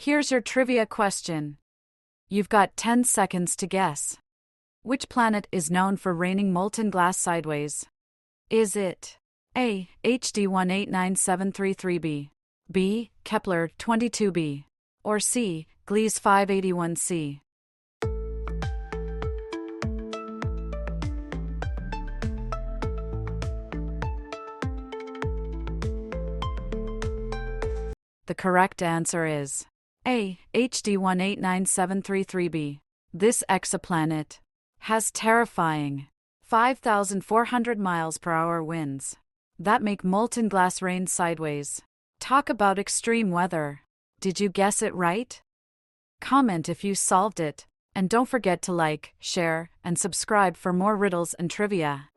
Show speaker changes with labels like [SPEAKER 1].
[SPEAKER 1] Here's your trivia question. You've got 10 seconds to guess. Which planet is known for raining molten glass sideways? Is it A. HD 189733b, B. Kepler 22b, or C. Gliese 581c? The correct answer is A. HD 189733b. This exoplanet has terrifying 5,400 miles per hour winds that make molten glass rain sideways. Talk about extreme weather. Did you guess it right? Comment if you solved it, and don't forget to like, share, and subscribe for more riddles and trivia.